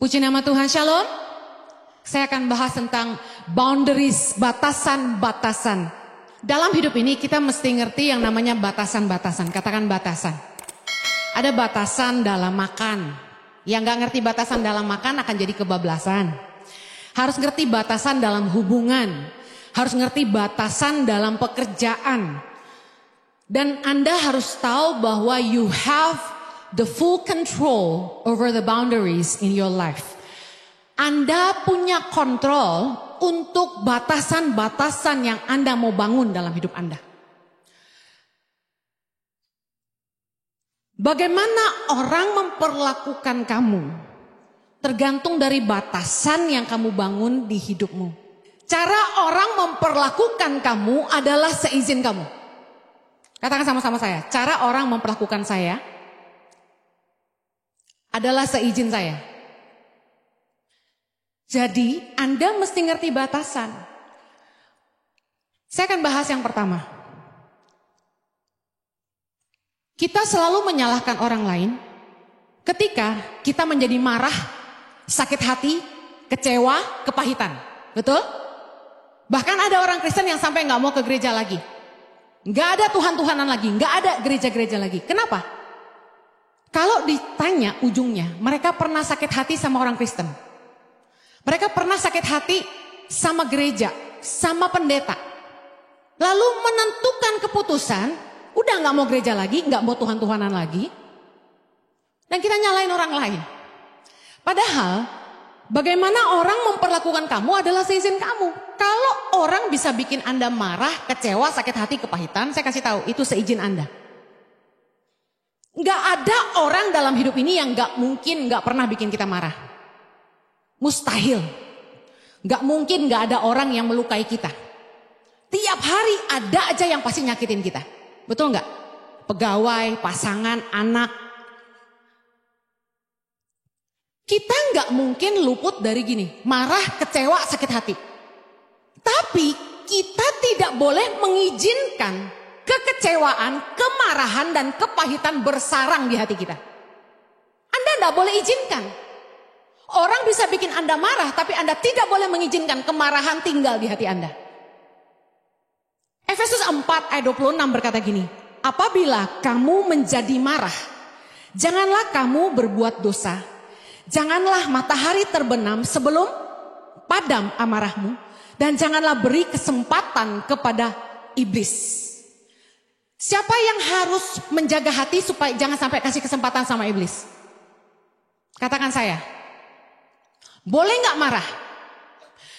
Puji nama Tuhan, Shalom. Saya akan bahas tentang boundaries, batasan-batasan. Dalam hidup ini kita mesti ngerti yang namanya batasan-batasan. Katakan batasan. Ada batasan dalam makan. Yang gak ngerti batasan dalam makan akan jadi kebablasan. Harus ngerti batasan dalam hubungan. Harus ngerti batasan dalam pekerjaan. Dan Anda harus tahu bahwa you have the full control over the boundaries in your life. Anda punya kontrol untuk batasan-batasan yang Anda mau bangun dalam hidup Anda. Bagaimana orang memperlakukan kamu tergantung dari batasan yang kamu bangun di hidupmu. Cara orang memperlakukan kamu adalah seizin kamu. Katakan sama-sama saya, cara orang memperlakukan saya adalah seizin saya. Jadi Anda mesti ngerti batasan. Saya akan bahas yang pertama. Kita selalu menyalahkan orang lain ketika kita menjadi marah, sakit hati, kecewa, kepahitan. Betul? Bahkan ada orang Kristen yang sampai gak mau ke gereja lagi. Gak ada Tuhan-Tuhanan lagi, gak ada gereja-gereja lagi. Kenapa? Kalau ditanya ujungnya, mereka pernah sakit hati sama orang Kristen. Mereka pernah sakit hati sama gereja, sama pendeta. Lalu menentukan keputusan, udah gak mau gereja lagi, gak mau Tuhan-Tuhanan lagi. Dan kita nyalain orang lain. Padahal, bagaimana orang memperlakukan kamu adalah seizin kamu. Kalau orang bisa bikin Anda marah, kecewa, sakit hati, kepahitan, saya kasih tahu, itu seizin Anda. Gak ada orang dalam hidup ini yang gak mungkin gak pernah bikin kita marah. Mustahil. Gak mungkin gak ada orang yang melukai kita. Tiap hari ada aja yang pasti nyakitin kita. Betul gak? Pegawai, pasangan, anak. Kita gak mungkin luput dari gini. Marah, kecewa, sakit hati. Tapi kita tidak boleh mengizinkan kekecewaan, kemarahan, dan kepahitan bersarang di hati kita. Anda tidak boleh izinkan. Orang bisa bikin Anda marah, tapi Anda tidak boleh mengizinkan kemarahan tinggal di hati Anda. Efesus 4 ayat 26 berkata gini, apabila kamu menjadi marah, janganlah kamu berbuat dosa. Janganlah matahari terbenam sebelum padam amarahmu, dan janganlah beri kesempatan kepada iblis. Siapa yang harus menjaga hati supaya jangan sampai kasih kesempatan sama iblis? Katakan saya. Boleh gak marah?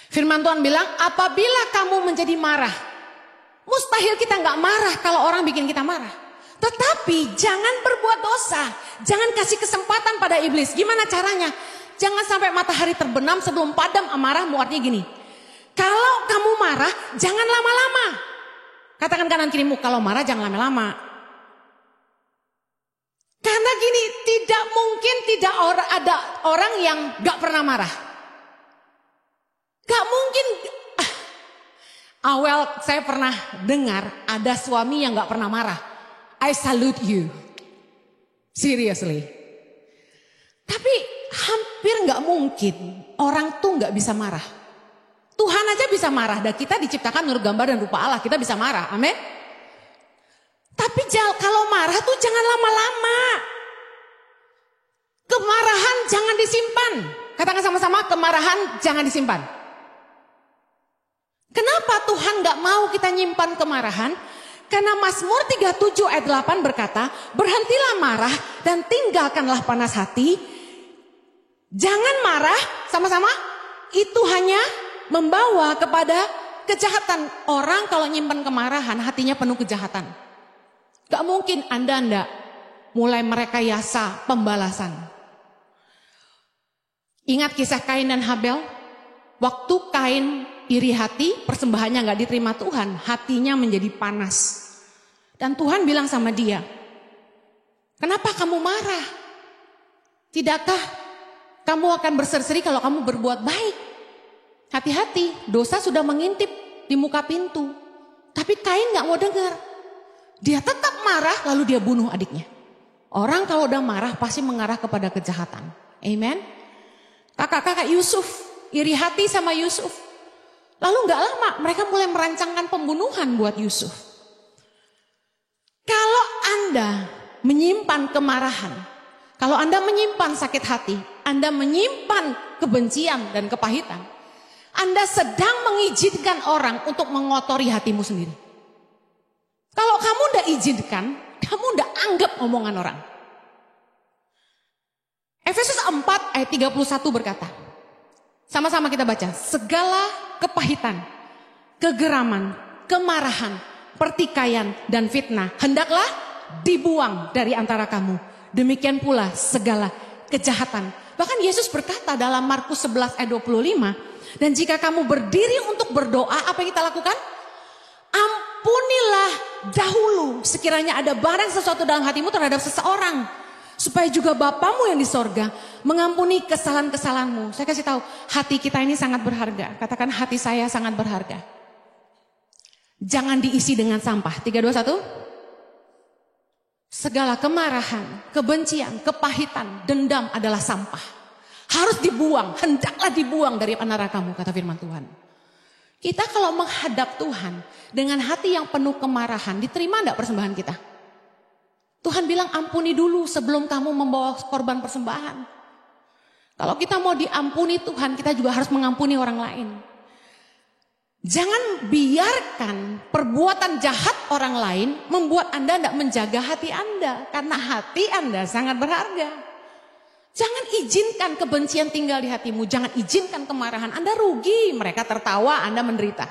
Firman Tuhan bilang, apabila kamu menjadi marah. Mustahil kita gak marah kalau orang bikin kita marah. Tetapi jangan berbuat dosa. Jangan kasih kesempatan pada iblis. Gimana caranya? Jangan sampai matahari terbenam sebelum padam amarahmu. Artinya gini. Kalau kamu marah, jangan lama-lama. Katakan kanan kirimu, kalau marah jangan lama-lama. Karena gini, tidak mungkin tidak ada orang yang gak pernah marah. Gak mungkin. Saya pernah dengar ada suami yang gak pernah marah. I salute you. Seriously. Tapi hampir gak mungkin orang tuh gak bisa marah. Tuhan aja bisa marah. Dan kita diciptakan menurut gambar dan rupa Allah. Kita bisa marah. Amin. Tapi kalau marah tuh jangan lama-lama. Kemarahan jangan disimpan. Katakan sama-sama, kemarahan jangan disimpan. Kenapa Tuhan gak mau kita nyimpan kemarahan? Karena Mazmur 37 ayat 8 berkata, berhentilah marah dan tinggalkanlah panas hati. Jangan marah, sama-sama. Itu hanya membawa kepada kejahatan. Orang kalau nyimpan kemarahan, hatinya penuh kejahatan. Gak mungkin Anda mulai merekayasa pembalasan. Ingat kisah Kain dan Habel? Waktu Kain iri hati, persembahannya gak diterima Tuhan, hatinya menjadi panas. Dan Tuhan bilang sama dia, kenapa kamu marah? Tidakkah kamu akan berseri-seri kalau kamu berbuat baik? Hati-hati, dosa sudah mengintip di muka pintu. Tapi Kain gak mau dengar. Dia tetap marah lalu dia bunuh adiknya. Orang kalau udah marah pasti mengarah kepada kejahatan. Amen. Kakak-kakak Yusuf, iri hati sama Yusuf. Lalu gak lama mereka mulai merancangkan pembunuhan buat Yusuf. Kalau Anda menyimpan kemarahan, kalau Anda menyimpan sakit hati, Anda menyimpan kebencian dan kepahitan, Anda sedang mengizinkan orang untuk mengotori hatimu sendiri. Kalau kamu udah izinkan, kamu udah anggap omongan orang. Efesus 4 ayat 31 berkata, sama-sama kita baca, segala kepahitan, kegeraman, kemarahan, pertikaian, dan fitnah hendaklah dibuang dari antara kamu. Demikian pula segala kejahatan. Bahkan Yesus berkata dalam Markus 11 ayat 25, dan jika kamu berdiri untuk berdoa, apa yang kita lakukan? Ampunilah dahulu sekiranya ada barang sesuatu dalam hatimu terhadap seseorang, supaya juga Bapamu yang di sorga mengampuni kesalahan-kesalahanmu. Saya kasih tahu, hati kita ini sangat berharga. Katakan, hati saya sangat berharga. Jangan diisi dengan sampah. 3, 2, 1. Segala kemarahan, kebencian, kepahitan, dendam adalah sampah. Harus dibuang, hendaklah dibuang dari antara kamu, kata firman Tuhan. Kita kalau menghadap Tuhan dengan hati yang penuh kemarahan, diterima enggak persembahan kita? Tuhan bilang ampuni dulu sebelum kamu membawa korban persembahan. Kalau kita mau diampuni Tuhan, kita juga harus mengampuni orang lain. Jangan biarkan perbuatan jahat orang lain membuat Anda tidak menjaga hati Anda. Karena hati Anda sangat berharga. Jangan izinkan kebencian tinggal di hatimu. Jangan izinkan kemarahan. Anda rugi, mereka tertawa, Anda menderita.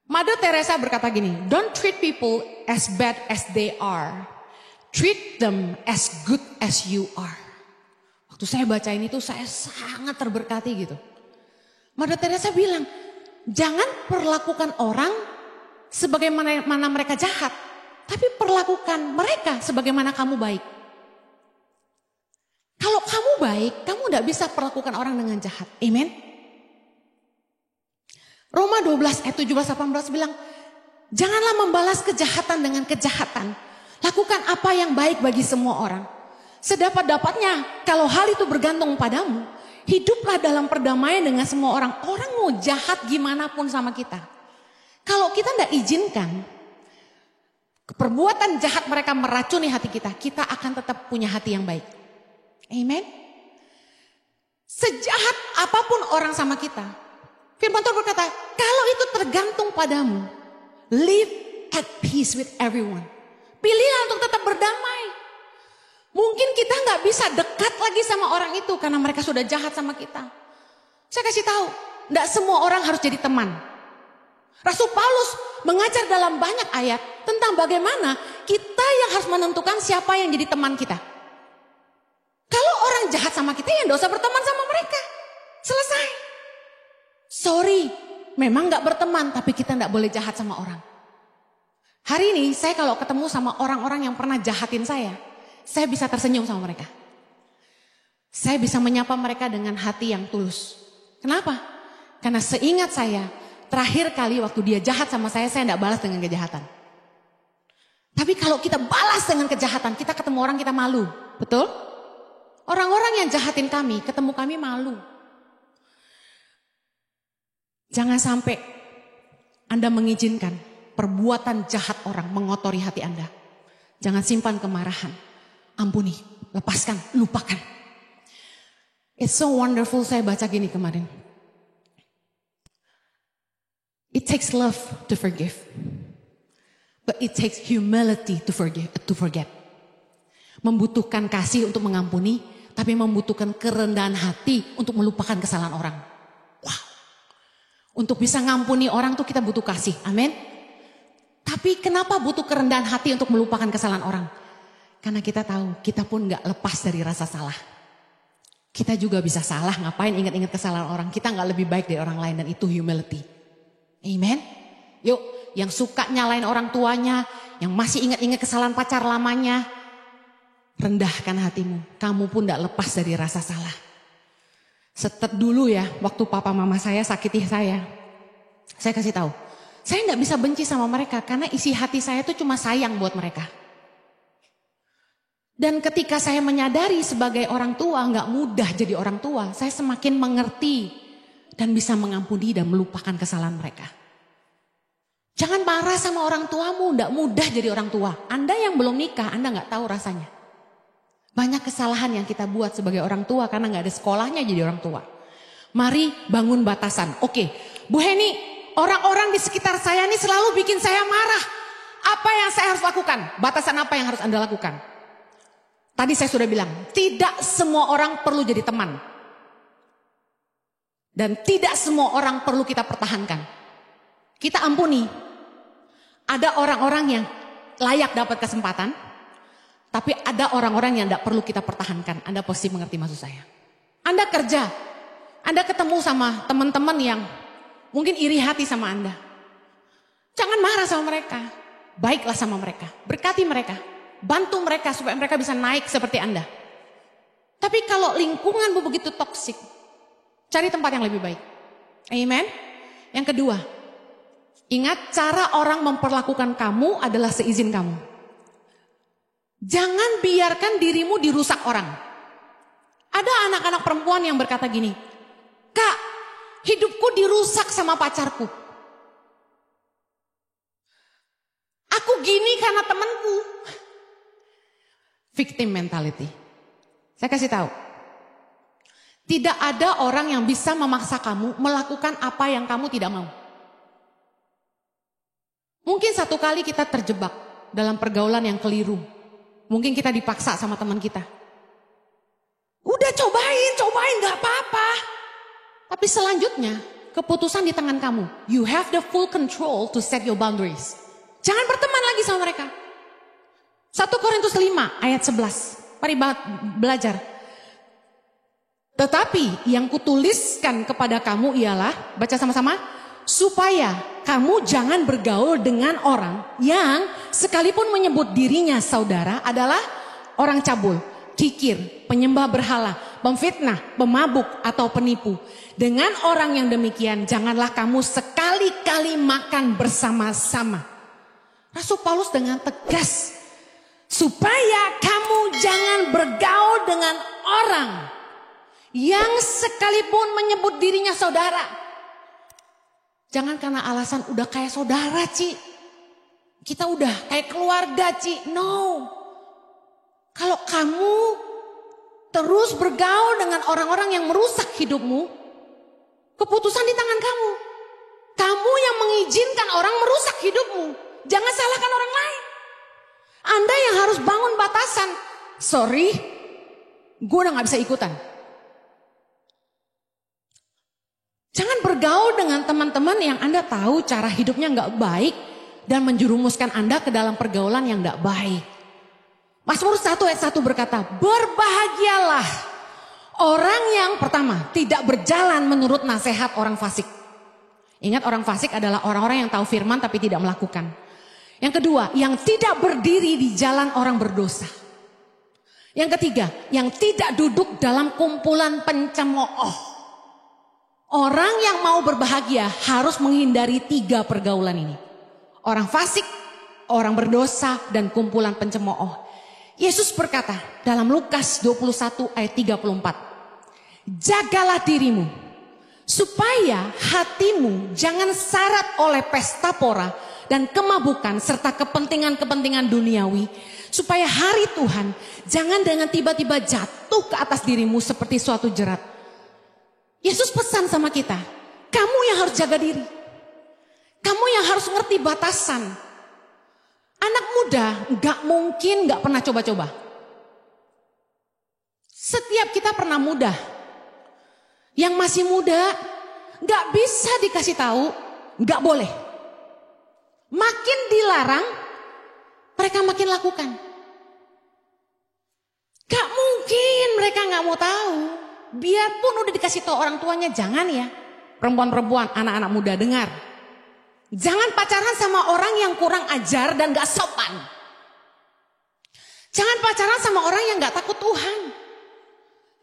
Mother Teresa berkata gini, don't treat people as bad as they are. Treat them as good as you are. Waktu saya baca ini tuh saya sangat terberkati gitu. Mother Teresa bilang, jangan perlakukan orang sebagaimana mereka jahat. Tapi perlakukan mereka sebagaimana kamu baik. Kalau kamu baik, kamu tidak bisa perlakukan orang dengan jahat. Amen. Roma 12 ayat 17-18 bilang, janganlah membalas kejahatan dengan kejahatan. Lakukan apa yang baik bagi semua orang. Sedapat-dapatnya, kalau hal itu bergantung padamu, hiduplah dalam perdamaian dengan semua orang. Orang mau jahat gimana pun sama kita. Kalau kita tidak izinkan perbuatan jahat mereka meracuni hati kita, kita akan tetap punya hati yang baik. Amen. Sejahat apapun orang sama kita, firman Tuhan berkata, kalau itu tergantung padamu, live at peace with everyone. Pilihlah untuk tetap berdamai. Mungkin kita nggak bisa dekat lagi sama orang itu karena mereka sudah jahat sama kita. Saya kasih tahu, nggak semua orang harus jadi teman. Rasul Paulus mengajar dalam banyak ayat tentang bagaimana kita yang harus menentukan siapa yang jadi teman kita. Kalau orang jahat sama kita, ya nggak usah berteman sama mereka. Selesai. Sorry, memang gak berteman, tapi kita gak boleh jahat sama orang. Hari ini saya kalau ketemu sama orang-orang yang pernah jahatin saya bisa tersenyum sama mereka. Saya bisa menyapa mereka dengan hati yang tulus. Kenapa? Karena seingat saya, terakhir kali waktu dia jahat sama saya gak balas dengan kejahatan. Tapi kalau kita balas dengan kejahatan, kita ketemu orang kita malu. Betul? Orang-orang yang jahatin kami, ketemu kami malu. Jangan sampai Anda mengizinkan perbuatan jahat orang mengotori hati Anda. Jangan simpan kemarahan. Ampuni, lepaskan, lupakan. It's so wonderful, saya baca gini kemarin. It takes love to forgive. But it takes humility to forget. Membutuhkan kasih untuk mengampuni, tapi membutuhkan kerendahan hati untuk melupakan kesalahan orang. Untuk bisa ngampuni orang tuh kita butuh kasih. Amin. Tapi kenapa butuh kerendahan hati untuk melupakan kesalahan orang? Karena kita tahu kita pun gak lepas dari rasa salah. Kita juga bisa salah, ngapain ingat-ingat kesalahan orang. Kita gak lebih baik dari orang lain, dan itu humility. Amen. Yuk, yang suka nyalain orang tuanya, yang masih ingat-ingat kesalahan pacar lamanya, rendahkan hatimu. Kamu pun gak lepas dari rasa salah. Setet dulu ya, waktu papa mama saya sakiti saya kasih tahu, saya nggak bisa benci sama mereka karena isi hati saya tuh cuma sayang buat mereka. Dan ketika saya menyadari sebagai orang tua nggak mudah jadi orang tua, saya semakin mengerti dan bisa mengampuni dan melupakan kesalahan mereka. Jangan marah sama orang tuamu, nggak mudah jadi orang tua. Anda yang belum nikah, Anda nggak tahu rasanya. Banyak kesalahan yang kita buat sebagai orang tua karena nggak ada sekolahnya jadi orang tua. Mari bangun batasan. Oke, Bu Heni, orang-orang di sekitar saya ini selalu bikin saya marah. Apa yang saya harus lakukan? Batasan apa yang harus Anda lakukan? Tadi saya sudah bilang, tidak semua orang perlu jadi teman. Dan tidak semua orang perlu kita pertahankan. Kita ampuni. Ada orang-orang yang layak dapat kesempatan. Tapi ada orang-orang yang tidak perlu kita pertahankan. Anda pasti mengerti maksud saya. Anda kerja. Anda ketemu sama teman-teman yang mungkin iri hati sama Anda. Jangan marah sama mereka. Baiklah sama mereka. Berkati mereka. Bantu mereka supaya mereka bisa naik seperti Anda. Tapi kalau lingkunganmu begitu toksik, cari tempat yang lebih baik. Amen. Yang kedua, ingat cara orang memperlakukan kamu adalah seizin kamu. Jangan biarkan dirimu dirusak orang. Ada anak-anak perempuan yang berkata gini, Kak, hidupku dirusak sama pacarku. Aku gini karena temanku. Victim mentality. Saya kasih tahu. Tidak ada orang yang bisa memaksa kamu melakukan apa yang kamu tidak mau. Mungkin satu kali kita terjebak dalam pergaulan yang keliru. Mungkin kita dipaksa sama teman kita. Udah cobain, gak apa-apa. Tapi selanjutnya, keputusan di tangan kamu. You have the full control to set your boundaries. Jangan berteman lagi sama mereka. 1 Korintus 5 ayat 11. Mari belajar. Tetapi yang kutuliskan kepada kamu ialah, baca sama-sama, supaya kamu jangan bergaul dengan orang yang sekalipun menyebut dirinya saudara adalah orang cabul, kikir, penyembah berhala, pemfitnah, pemabuk atau penipu. Dengan orang yang demikian janganlah kamu sekali-kali makan bersama-sama. Rasul Paulus dengan tegas, supaya kamu jangan bergaul dengan orang yang sekalipun menyebut dirinya saudara. Jangan karena alasan udah kayak saudara, Ci. Kita udah kayak keluarga, Ci. No. Kalau kamu terus bergaul dengan orang-orang yang merusak hidupmu, keputusan di tangan kamu. Kamu yang mengizinkan orang merusak hidupmu. Jangan salahkan orang lain. Anda yang harus bangun batasan. Sorry, gue udah gak bisa ikutan. Jangan bergaul dengan teman-teman yang Anda tahu cara hidupnya gak baik dan menjerumuskan Anda ke dalam pergaulan yang gak baik. Mazmur 1 ayat 1 berkata, berbahagialah orang yang pertama tidak berjalan menurut nasihat orang fasik. Ingat, orang fasik adalah orang-orang yang tahu firman tapi tidak melakukan. Yang kedua, yang tidak berdiri di jalan orang berdosa. Yang ketiga, yang tidak duduk dalam kumpulan pencemooh. Orang yang mau berbahagia harus menghindari 3 pergaulan ini. Orang fasik, orang berdosa, dan kumpulan pencemooh. Yesus berkata dalam Lukas 21 ayat 34. Jagalah dirimu, supaya hatimu jangan syarat oleh pesta pora dan kemabukan serta kepentingan-kepentingan duniawi, supaya hari Tuhan jangan dengan tiba-tiba jatuh ke atas dirimu seperti suatu jerat. Yesus pesan sama kita, kamu yang harus jaga diri. Kamu yang harus ngerti batasan. Anak muda gak mungkin gak pernah coba-coba. Setiap kita pernah muda. Yang masih muda gak bisa dikasih tahu, gak boleh. Makin dilarang, mereka makin lakukan. Gak mungkin mereka gak mau tahu. Biarpun udah dikasih tahu orang tuanya, jangan ya. Perempuan-perempuan, anak-anak muda dengar. Jangan pacaran sama orang yang kurang ajar dan gak sopan. Jangan pacaran sama orang yang gak takut Tuhan.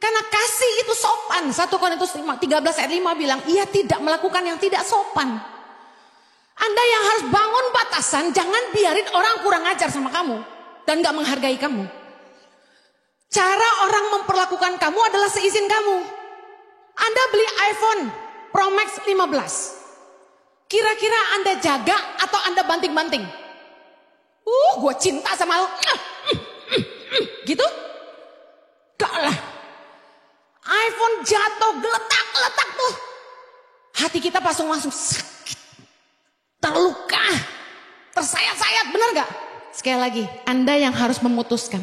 Karena kasih itu sopan. 1 Korintus 13 ayat 5 bilang, ia tidak melakukan yang tidak sopan. Anda yang harus bangun batasan, jangan biarin orang kurang ajar sama kamu dan gak menghargai kamu. Cara orang memperlakukan kamu adalah seizin kamu. Anda beli iPhone Pro Max 15. Kira-kira Anda jaga atau Anda banting-banting? Gue cinta sama lo. Gitu? Gak lah. iPhone jatuh, geletak-geletak tuh. Hati kita langsung sakit. Terluka. Tersayat-sayat, benar gak? Sekali lagi, Anda yang harus memutuskan.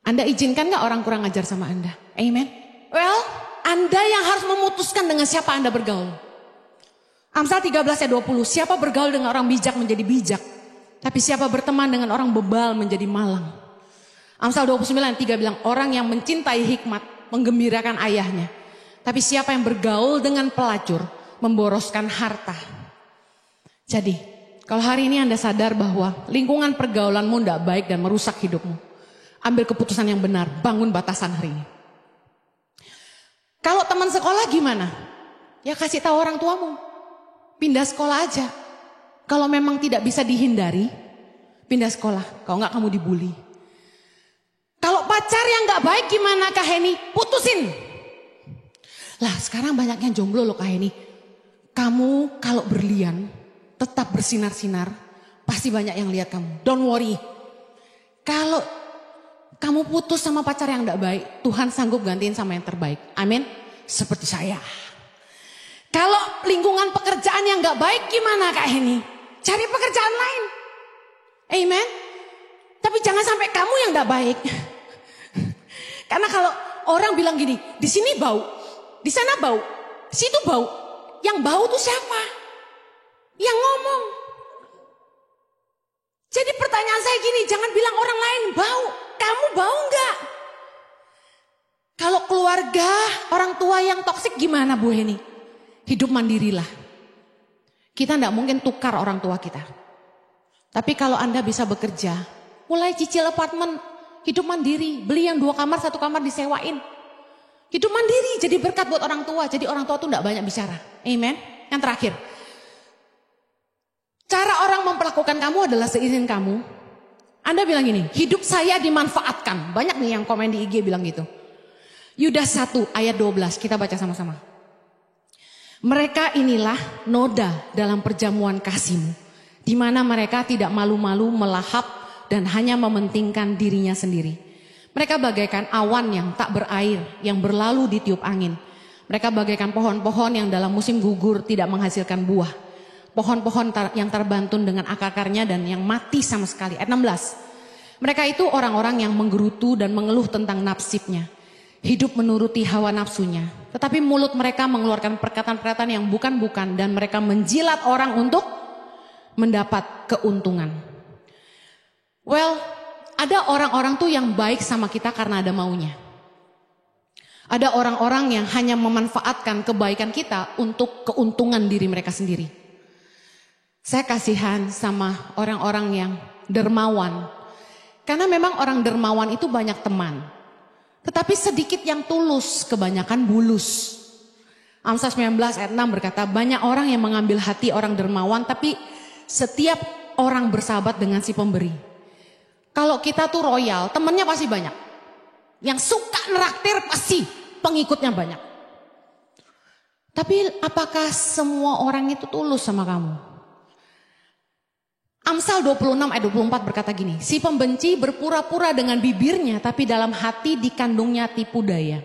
Anda izinkan gak orang kurang ajar sama Anda? Amen? Well, Anda yang harus memutuskan dengan siapa Anda bergaul. Amsal 13 ayat 20, siapa bergaul dengan orang bijak menjadi bijak. Tapi siapa berteman dengan orang bebal menjadi malang. Amsal 29 ayat 3 bilang, orang yang mencintai hikmat menggembirakan ayahnya. Tapi siapa yang bergaul dengan pelacur memboroskan harta. Jadi, kalau hari ini Anda sadar bahwa lingkungan pergaulanmu tidak baik dan merusak hidupmu. Ambil keputusan yang benar, bangun batasan hari ini. Kalau teman sekolah gimana? Ya kasih tahu orang tuamu. Pindah sekolah aja. Kalau memang tidak bisa dihindari, pindah sekolah. Kalau enggak kamu dibully. Kalau pacar yang enggak baik gimana Kak Heni? Putusin. Lah sekarang banyaknya jomblo loh Kak Heni. Kamu kalau berlian tetap bersinar-sinar, pasti banyak yang lihat kamu. Don't worry. Kalau kamu putus sama pacar yang enggak baik, Tuhan sanggup gantiin sama yang terbaik. Amin. Seperti saya. Kalau lingkungan pekerjaan yang enggak baik gimana Kak Heni? Cari pekerjaan lain. Amen. Tapi jangan sampai kamu yang enggak baik. Karena kalau orang bilang gini, di sini bau, di sana bau, situ bau. Yang bau tuh siapa? Yang ngomong. Jadi pertanyaan saya gini, jangan bilang orang lain bau. Kamu bau enggak? Kalau keluarga, orang tua yang toksik gimana Bu Heni? Hidup mandirilah. Kita enggak mungkin tukar orang tua kita. Tapi kalau Anda bisa bekerja, mulai cicil apartemen, hidup mandiri. Beli yang 2 kamar, 1 kamar disewain. Hidup mandiri, jadi berkat buat orang tua. Jadi orang tua tuh enggak banyak bicara. Amen. Yang terakhir. Cara orang memperlakukan kamu adalah seizin kamu. Anda bilang gini, hidup saya dimanfaatkan. Banyak nih yang komen di IG bilang gitu. Yudas 1 ayat 12, kita baca sama-sama. Mereka inilah noda dalam perjamuan kasihmu, di mana mereka tidak malu-malu melahap dan hanya mementingkan dirinya sendiri. Mereka bagaikan awan yang tak berair, yang berlalu ditiup angin. Mereka bagaikan pohon-pohon yang dalam musim gugur tidak menghasilkan buah. Pohon-pohon yang terbantun dengan akar-akarnya dan yang mati sama sekali. Ayat 16. Mereka itu orang-orang yang menggerutu dan mengeluh tentang nasibnya. Hidup menuruti hawa nafsunya. Tetapi mulut mereka mengeluarkan perkataan-perkataan yang bukan-bukan. Dan mereka menjilat orang untuk mendapat keuntungan. Well, ada orang-orang tuh yang baik sama kita karena ada maunya. Ada orang-orang yang hanya memanfaatkan kebaikan kita untuk keuntungan diri mereka sendiri. Saya kasihan sama orang-orang yang dermawan. Karena memang orang dermawan itu banyak teman. Tetapi sedikit yang tulus, kebanyakan bulus. Amsal 19 ayat 6 berkata, banyak orang yang mengambil hati orang dermawan, tapi setiap orang bersahabat dengan si pemberi. Kalau kita tuh royal, temennya pasti banyak. Yang suka neraktir pasti pengikutnya banyak. Tapi apakah semua orang itu tulus sama kamu? Amsal 26 ayat 24 berkata gini, si pembenci berpura-pura dengan bibirnya tapi dalam hati dikandungnya tipu daya.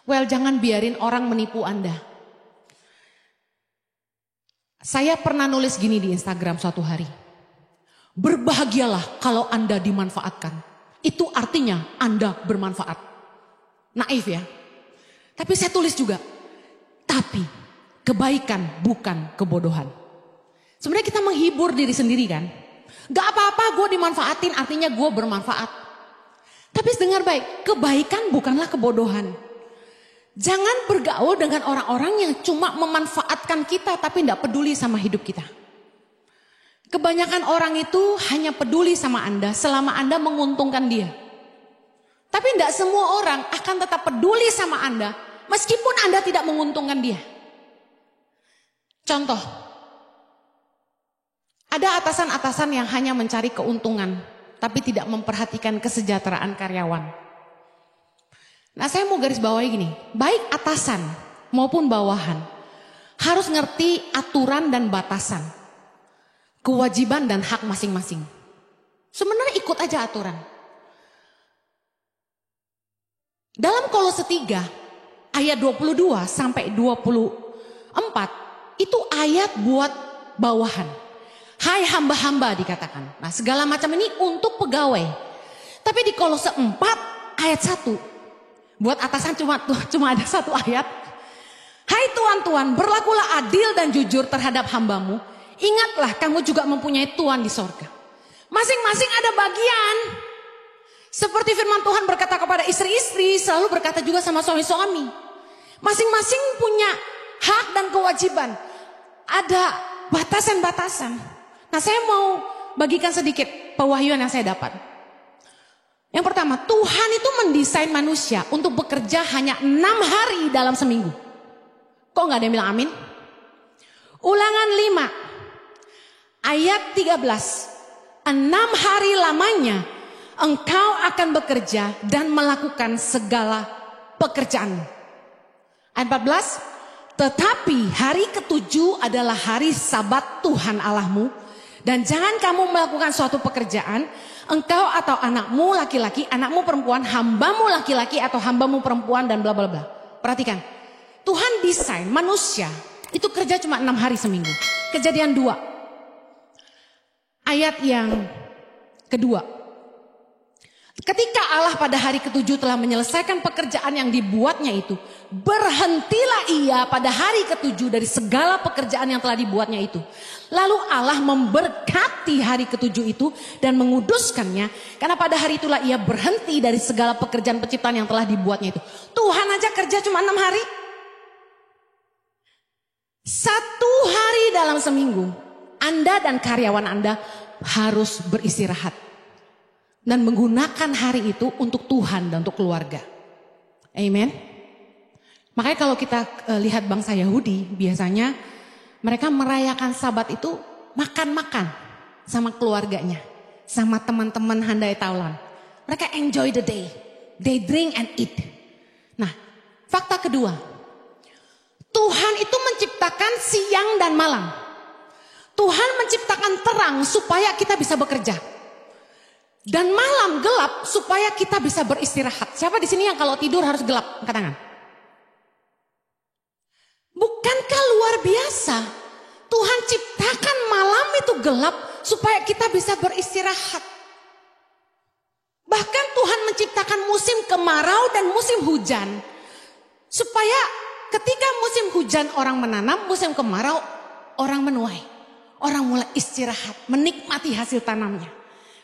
Well, jangan biarin orang menipu Anda. Saya pernah nulis gini di Instagram suatu hari. Berbahagialah kalau Anda dimanfaatkan. Itu artinya Anda bermanfaat. Naif ya. Tapi saya tulis juga, tapi kebaikan bukan kebodohan. Sebenarnya kita menghibur diri sendiri kan. Gak apa-apa gue dimanfaatin artinya gue bermanfaat. Tapi dengar baik, kebaikan bukanlah kebodohan. Jangan bergaul dengan orang-orang yang cuma memanfaatkan kita tapi gak peduli sama hidup kita. Kebanyakan orang itu hanya peduli sama Anda selama Anda menguntungkan dia. Tapi gak semua orang akan tetap peduli sama Anda meskipun Anda tidak menguntungkan dia. Contoh. Ada atasan-atasan yang hanya mencari keuntungan. tapi tidak memperhatikan kesejahteraan karyawan. Nah, saya mau garis bawahi gini, baik atasan maupun bawahan harus ngerti aturan dan batasan, kewajiban dan hak masing-masing. Sebenarnya ikut aja aturan. Dalam Kolose 3 ayat 22 sampai 24 itu ayat buat bawahan. Hai hamba-hamba dikatakan. Nah, segala macam ini untuk pegawai. Tapi di Kolose 4 ayat 1 buat atasan cuma ada satu ayat. Hai tuan-tuan, berlakulah adil dan jujur terhadap hambamu. Ingatlah kamu juga mempunyai Tuhan di sorga. Masing-masing ada bagian. Seperti firman Tuhan berkata kepada istri-istri, selalu berkata juga sama suami-suami. Masing-masing punya hak dan kewajiban. Ada batasan-batasan. Nah, saya mau bagikan sedikit pewahyuan yang saya dapat. Yang pertama, Tuhan itu mendesain manusia untuk bekerja hanya 6 hari dalam seminggu. Kok gak ada yang bilang amin? Ulangan 5 ayat 13. 6 hari lamanya engkau akan bekerja dan melakukan segala pekerjaan. Ayat 14. Tetapi hari ke-7 adalah hari sabat Tuhan Allahmu. Dan jangan kamu melakukan suatu pekerjaan, engkau atau anakmu laki-laki, anakmu perempuan, hambamu laki-laki atau hambamu perempuan dan bla bla bla. Perhatikan, Tuhan desain manusia itu kerja cuma 6 hari seminggu. Kejadian 2 ayat yang kedua. Ketika Allah pada hari ke-7 telah menyelesaikan pekerjaan yang dibuatnya itu, berhentilah ia pada hari ke-7 dari segala pekerjaan yang telah dibuatnya itu. Lalu Allah memberkati hari ke-7 itu dan menguduskannya, karena pada hari itulah ia berhenti dari segala pekerjaan penciptaan yang telah dibuatnya itu. Tuhan aja kerja cuma 6 hari. 1 hari dalam seminggu, Anda dan karyawan Anda harus beristirahat. Dan menggunakan hari itu untuk Tuhan dan untuk keluarga. Amen. Makanya kalau kita lihat bangsa Yahudi, biasanya mereka merayakan Sabat itu makan-makan sama keluarganya, sama teman-teman handai taulan. Mereka enjoy the day, they drink and eat. Nah, fakta kedua, Tuhan itu menciptakan siang dan malam. Tuhan menciptakan terang supaya kita bisa bekerja. Dan malam gelap supaya kita bisa beristirahat. Siapa di sini yang kalau tidur harus gelap? Angkat tangan. Bukankah luar biasa? Tuhan ciptakan malam itu gelap supaya kita bisa beristirahat. Bahkan Tuhan menciptakan musim kemarau dan musim hujan. Supaya ketika musim hujan orang menanam, musim kemarau orang menuai. Orang mulai istirahat, menikmati hasil tanamnya.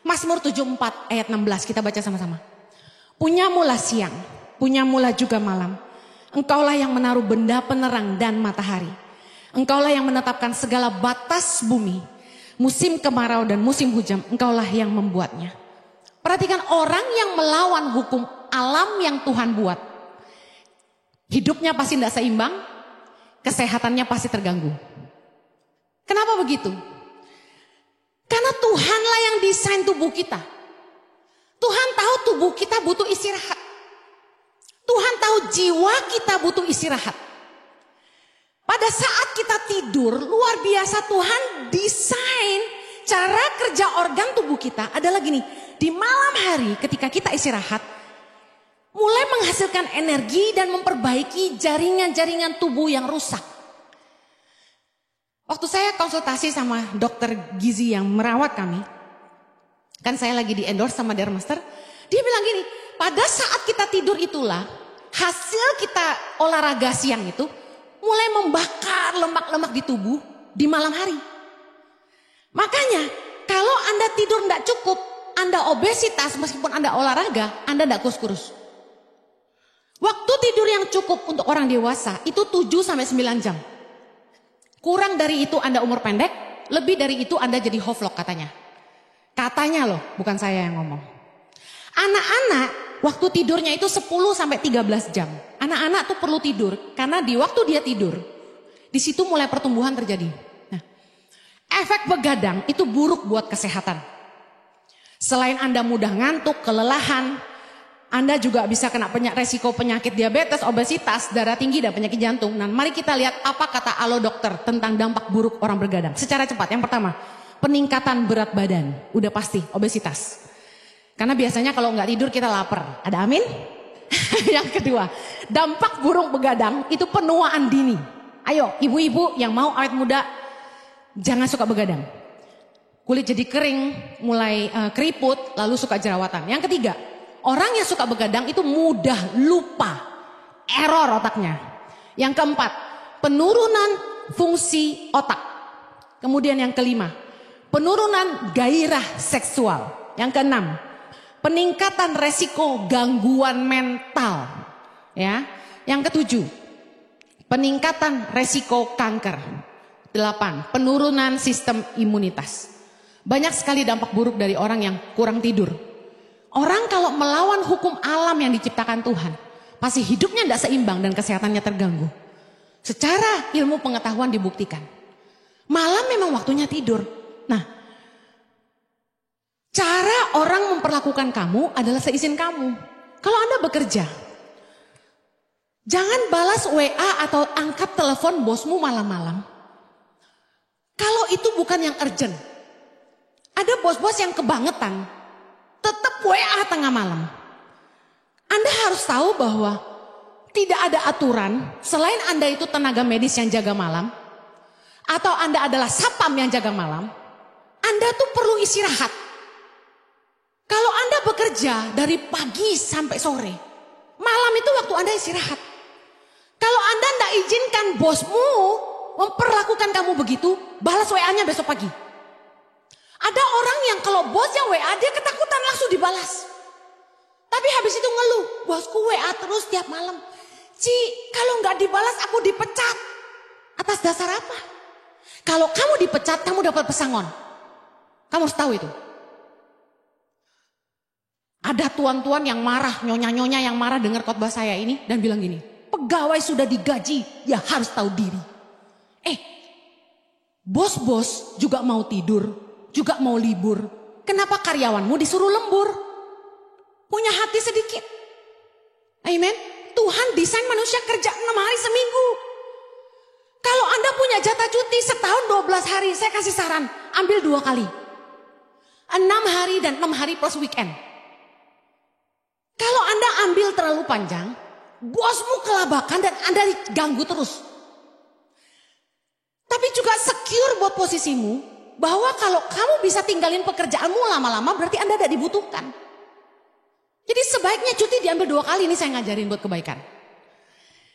Mazmur 74 ayat 16 kita baca sama-sama. Punyamulah siang, punyamulah juga malam. Engkaulah yang menaruh benda penerang dan matahari. Engkaulah yang menetapkan segala batas bumi. Musim kemarau dan musim hujan, engkaulah yang membuatnya. Perhatikan orang yang melawan hukum alam yang Tuhan buat. Hidupnya pasti tidak seimbang, kesehatannya pasti terganggu. Kenapa begitu? Karena Tuhanlah yang desain tubuh kita. Tuhan tahu tubuh kita butuh istirahat. Tuhan tahu jiwa kita butuh istirahat. Pada saat kita tidur, luar biasa Tuhan desain cara kerja organ tubuh kita adalah gini. Di malam hari ketika kita istirahat, mulai menghasilkan energi dan memperbaiki jaringan-jaringan tubuh yang rusak. Waktu saya konsultasi sama dokter gizi yang merawat kami, kan saya lagi di endorse sama Dermaster, dia bilang gini, pada saat kita tidur itulah hasil kita olahraga siang itu mulai membakar lemak-lemak di tubuh di malam hari. Makanya kalau Anda tidur tidak cukup, Anda obesitas meskipun Anda olahraga, Anda tidak kurus-kurus. Waktu tidur yang cukup untuk orang dewasa itu 7-9 jam. Kurang dari itu Anda umur pendek, lebih dari itu Anda jadi hoflok katanya. Katanya loh, bukan saya yang ngomong. Anak-anak waktu tidurnya itu 10-13 jam. Anak-anak tuh perlu tidur karena di waktu dia tidur, di situ mulai pertumbuhan terjadi. Nah, efek begadang itu buruk buat kesehatan. Selain Anda mudah ngantuk, kelelahan, Anda juga bisa kena resiko penyakit diabetes, obesitas, darah tinggi, dan penyakit jantung. Nah, mari kita lihat apa kata Alo Dokter tentang dampak buruk orang begadang. Secara cepat, yang pertama, peningkatan berat badan. Udah pasti, obesitas. Karena biasanya kalau nggak tidur kita lapar. Ada amin? Yang kedua, dampak buruk begadang itu penuaan dini. Ayo, ibu-ibu yang mau awet muda, jangan suka begadang. Kulit jadi kering, mulai keriput, lalu suka jerawatan. Yang ketiga, orang yang suka begadang itu mudah lupa, error otaknya. Yang keempat, penurunan fungsi otak. Kemudian yang kelima, penurunan gairah seksual. Yang keenam, peningkatan resiko gangguan mental. Ya. Yang ketujuh, peningkatan resiko kanker. 8, penurunan sistem imunitas. Banyak sekali dampak buruk dari orang yang kurang tidur. Orang kalau melawan hukum alam yang diciptakan Tuhan, pasti hidupnya tidak seimbang dan kesehatannya terganggu. Secara ilmu pengetahuan dibuktikan. Malam memang waktunya tidur. Nah, cara orang memperlakukan kamu adalah seizin kamu. Kalau Anda bekerja, jangan balas WA atau angkat telepon bosmu malam-malam. Kalau itu bukan yang urgent. Ada bos-bos yang kebangetan, tetap WA tengah malam. Anda harus tahu bahwa tidak ada aturan selain Anda itu tenaga medis yang jaga malam, atau Anda adalah sapam yang jaga malam, Anda tuh perlu istirahat. Kalau Anda bekerja dari pagi sampai sore, malam itu waktu Anda istirahat. Kalau Anda tidak izinkan bosmu memperlakukan kamu begitu, balas WA-nya besok pagi. Ada orang yang kalau bosnya WA dia ketakutan langsung dibalas. Tapi habis itu ngeluh, bosku WA terus tiap malam. Ci, kalau nggak dibalas aku dipecat. Atas dasar apa? Kalau kamu dipecat, kamu dapat pesangon. Kamu harus tahu itu. Ada tuan-tuan yang marah, nyonya-nyonya yang marah dengar khotbah saya ini dan bilang gini, pegawai sudah digaji, ya harus tahu diri. Bos-bos juga mau tidur, juga mau libur. Kenapa karyawanmu disuruh lembur? Punya hati sedikit. Amen. Tuhan desain manusia kerja 6 hari seminggu. Kalau Anda punya jatah cuti setahun 12 hari, saya kasih saran, ambil 2 kali. 6 hari dan 6 hari plus weekend. Kalau Anda ambil terlalu panjang, bosmu kelabakan dan Anda diganggu terus. Tapi juga secure buat posisimu, bahwa kalau kamu bisa tinggalin pekerjaanmu lama-lama berarti Anda tidak dibutuhkan. Jadi sebaiknya cuti diambil 2 kali, ini saya ngajarin buat kebaikan.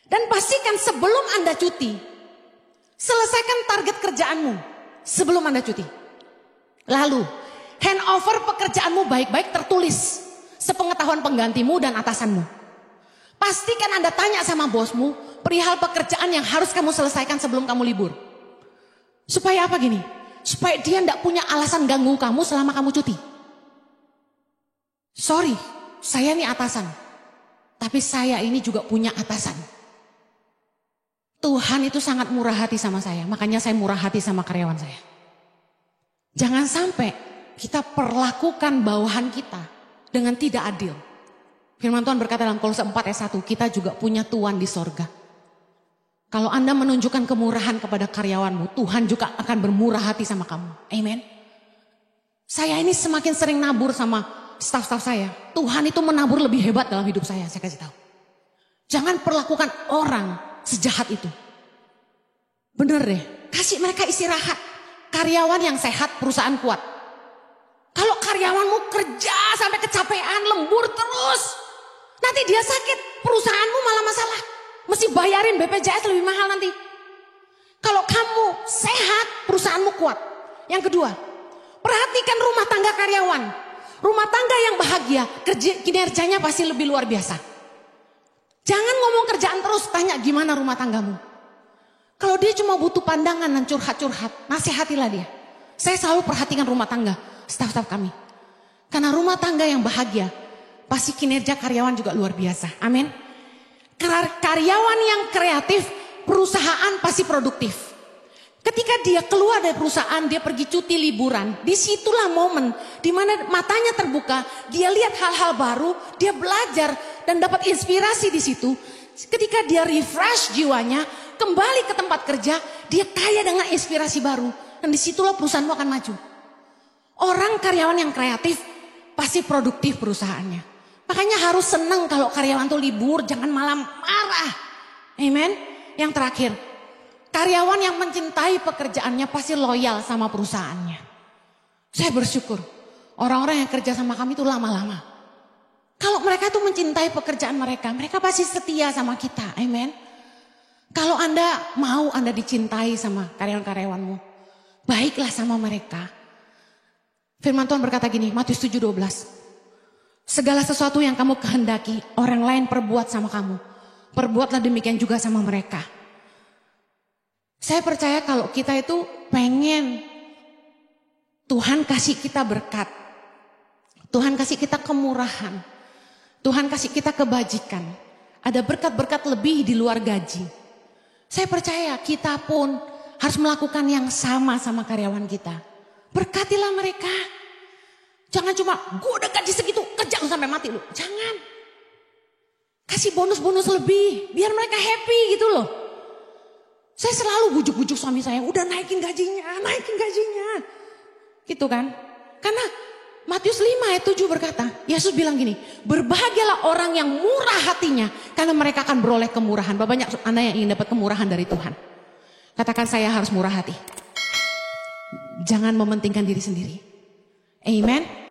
Dan pastikan sebelum Anda cuti, selesaikan target kerjaanmu sebelum Anda cuti. Lalu, handover pekerjaanmu baik-baik tertulis, sepengetahuan penggantimu dan atasanmu. Pastikan Anda tanya sama bosmu perihal pekerjaan yang harus kamu selesaikan sebelum kamu libur. Supaya apa gini? Supaya dia tidak punya alasan ganggu kamu selama kamu cuti. Sorry, saya ini atasan. Tapi saya ini juga punya atasan. Tuhan itu sangat murah hati sama saya. Makanya saya murah hati sama karyawan saya. Jangan sampai kita perlakukan bawahan kita dengan tidak adil. Firman Tuhan berkata dalam Kolose 4 ayat 1, kita juga punya Tuhan di sorga. Kalau Anda menunjukkan kemurahan kepada karyawanmu, Tuhan juga akan bermurah hati sama kamu. Amen. Saya ini semakin sering nabur sama staf-staf saya. Tuhan itu menabur lebih hebat dalam hidup saya kasih tahu. Jangan perlakukan orang sejahat itu. Bener deh, kasih mereka istirahat. Karyawan yang sehat, perusahaan kuat. Kalau karyawanmu kerja sampai kecapean, lembur terus, nanti dia sakit, perusahaanmu malah masalah. Mesti bayarin BPJS lebih mahal nanti. Kalau kamu sehat, perusahaanmu kuat. Yang kedua, perhatikan rumah tangga karyawan. Rumah tangga yang bahagia, kinerjanya pasti lebih luar biasa. Jangan ngomong kerjaan terus, tanya gimana rumah tanggamu. Kalau dia cuma butuh pandangan dan curhat-curhat, nasihatilah dia. Saya selalu perhatikan rumah tangga, staf-staf kami. Karena rumah tangga yang bahagia, pasti kinerja karyawan juga luar biasa. Amin. Karyawan yang kreatif, perusahaan pasti produktif. Ketika dia keluar dari perusahaan, dia pergi cuti liburan. Disitulah momen di mana matanya terbuka, dia lihat hal-hal baru, dia belajar dan dapat inspirasi di situ. Ketika dia refresh jiwanya, kembali ke tempat kerja, dia kaya dengan inspirasi baru. Dan disitulah perusahaanmu akan maju. Orang karyawan yang kreatif pasti produktif perusahaannya. Makanya harus senang kalau karyawan tuh libur, jangan malah marah. Amen. Yang terakhir, karyawan yang mencintai pekerjaannya pasti loyal sama perusahaannya. Saya bersyukur orang-orang yang kerja sama kami itu lama-lama. Kalau mereka tuh mencintai pekerjaan mereka, mereka pasti setia sama kita. Amen. Kalau Anda mau Anda dicintai sama karyawan-karyawanmu, baiklah sama mereka. Firman Tuhan berkata gini, Matius 7:12. Segala sesuatu yang kamu kehendaki, orang lain perbuat sama kamu, perbuatlah demikian juga sama mereka. Saya percaya kalau kita itu pengen Tuhan kasih kita berkat, Tuhan kasih kita kemurahan, Tuhan kasih kita kebajikan, ada berkat-berkat lebih di luar gaji. Saya percaya kita pun harus melakukan yang sama karyawan kita. Berkatilah mereka. Jangan cuma gue udah gaji segitu, kerja lu sampai mati lu. Jangan. Kasih bonus-bonus lebih biar mereka happy gitu loh. Saya selalu bujuk-bujuk suami saya, udah naikin gajinya. Gitu kan. Karena Matius 5 ayat 7 berkata, Yesus bilang gini, berbahagialah orang yang murah hatinya, karena mereka akan beroleh kemurahan. Banyak Anda yang ingin dapat kemurahan dari Tuhan. Katakan, saya harus murah hati. Jangan mementingkan diri sendiri. Amen.